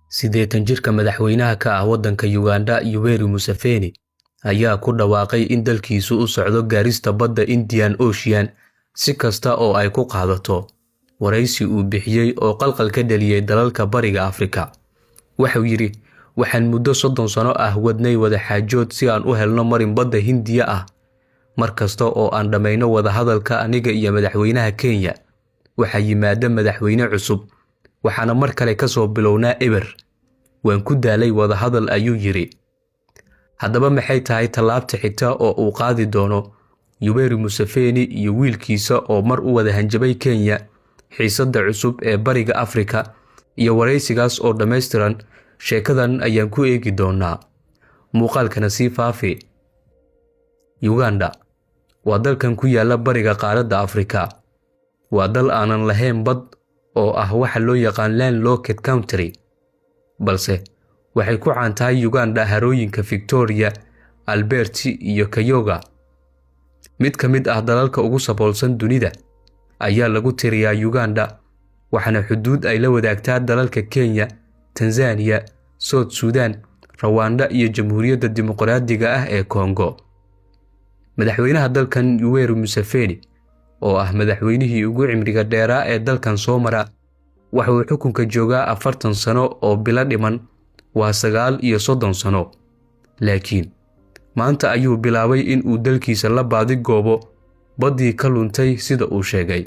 Sideetan jirka madaxweynaha ka ah waddanka Uganda Yoweri Museveni ayaa ku dhawaaqay in dalkiisu u socdo gaarista badda Indian Ocean si kasta oo ay ku qaadato. Waraysi uu bixiyay oo qalqal ka dhaliyay dalalka Bariga Afrika. Wuxuu yiri, waxaan muddo 30 sano ah wadnay wada xaajood si aan u helno marin badda Hindiya ah. Mar kasta oo aan dhamayno wada hadalka aniga iyo madaxweynaha Kenya, waxa yimaada madaxweyne cusub. Waxaana mar kale ka soo bilownaa eber. Waan ku daalay wada hadal ayuu yiri. Haddaba maxay tahay tallaabta xigta oo uu qaadi doono Yoweri Museveni iyo wiilkiisa oo mar u wada hanjabay Kenya xiisadda cusub ee Bariga Afrika iyo waraysigaas oo dhameystiran sheekadan ayaan ku eegi doonaa. Muuqaalkana sii faafi. Uganda waa dalkan ku yaala bariga qaaradda Afrika. Waa dal aanan lahayn bad oo ah waxa loo yaqaan landlocked country. Balse waxay ku caan tahay Uganda harooyinka Victoria, Albert iyo Kayoga. Mid ka mid ah dalalka ugu saboolsan dunida ayaa lagu tiriyaa Uganda, waxaana xuduud ay la wadaagtaa dalalka Kenya, Tanzania, South Sudan, Rwanda iyo Jamhuuriyadda Dimuqraadiga ah ee Congo. Madaxweynaha dalkan Yoweri Museveni oo ah madaxweynihii ugu cimriga dheeraa ee dalkan soo mara, waxa uu xukunka joogaa 40 sano oo bila dhiman waa 39 sano. Laakiin maanta ayuu bilaabay in uu dalkiisa la baadi goobo badii ka luntay sida uu sheegay.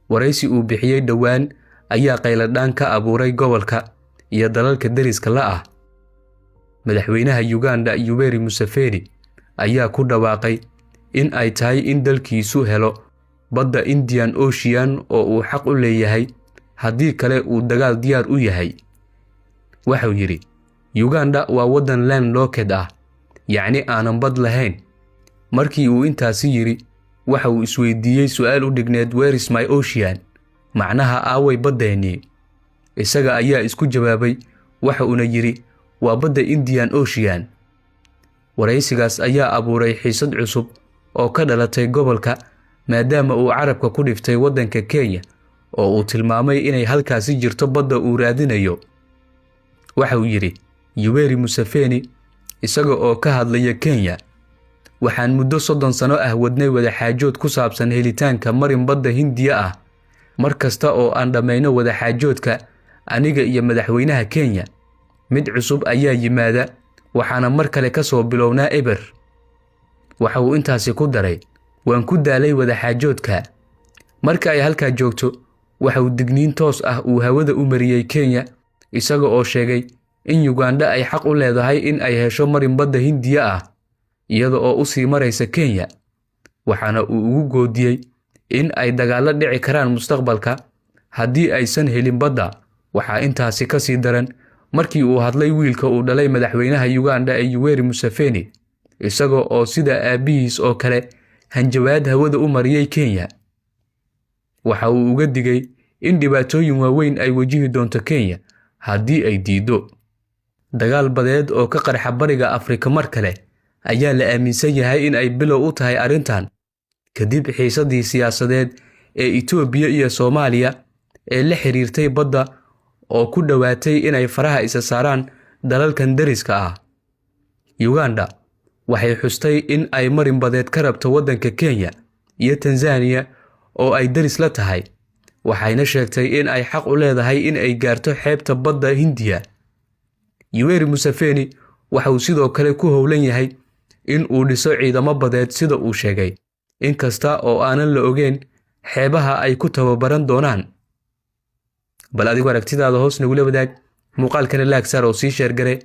Waraysi uu bixiyay dhawaan ayaa qayladhaan ka abuuray gobolka iyo dalalka deriska la ah. Madaxweynaha Uganda Yoweri Museveni ayaa ku dhawaaqay in ay tahay in dalkiisu helo badda Indian Ocean oo uu xaq u leeyahay haddii kale uu dagaal diyaar u yahay. Wuxuu yiri, Uganda waa waddan landlocked ah, yacni aanan bad lahayn. Markii uu intaasi yiri, waxa uu isweydiiyay su'aal u dhigneed where is my ocean? Macnaha aaway baddeeni. Isaga ayaa isku jawaabay, waxa uuna yiri, waa badda Indian Ocean. Waraysigaas ayaa abuuray xiisad cusub oo ka dhalatay gobolka maadaama uu carabka ku dhiftay waddanka Kenya oo uu tilmaamay inay halkaasi jirto badda uu raadinayo. Waxa uu yiri, Yoweri Museveni isaga oo ka hadlaya Kenya, waxaan muddo 30 sano ah wadnay wada xaajood ku saabsan helitaanka marin badda Hindiya ah. Mar kasta oo aan dhamayno wada xaajoodka aniga iyo madaxweynaha Kenya, mid cusub ayaa yimaada. Waxaana mar kale ka soo bilownaa eber. Waxa uu intaasi ku daray, waan ku daalay wada xaajoodka. Marka ay halka joogto, waxa uu digniin toos ah uu hawada u mariyay Kenya, isaga oo sheegay in Uganda ay xaq u leedahay in ay hesho marin badda Hindiya ah iyada oo u sii maraysa Kenya. Waxaana uu ugu goodiyay in ay dagaalo dhici karaan mustaqbalka haddii aysan helin badda. Waxa intaasi ka sii daran markii uu hadlay wiilka uu dhalay madaxweynaha Uganda ee Yoweri Museveni, isaga oo sida aabihiis oo kale hanjabaad hawada u mariyay Kenya. Waxa uu uga digay in dhibaatooyin waaweyn ay wajihi doonto Kenya haddii ay diido. Dagaal badeed oo ka qarxa Bariga Afrika mar kale ayaa la aaminsan yahay in ay bilow u tahay arrintan kadib xiisadii siyaasadeed ee Itoobiya iyo Soomaaliya ee la xiriirtay badda oo ku dhawaatay inay faraha isa saaraan dalalkan deriska ah. Uganda waxay xustay in ay marin badeed ka rabto waddanka Kenya iyo Tanzania oo ay deris la tahay. Waxayna sheegtay in ay xaq u leedahay in ay gaarto xeebta badda Hindiya. Yoweri Museveni waxa uu sidoo kale ku howlan yahay in uu dhiso ciidamo badeed sida uu sheegay, inkasta oo aanan la ogeyn xeebaha ay ku tababaran doonaan. bal adigu aragtidaada hoos nagu la wadaag, muuqaalkana laag saar oo sii sheer gare.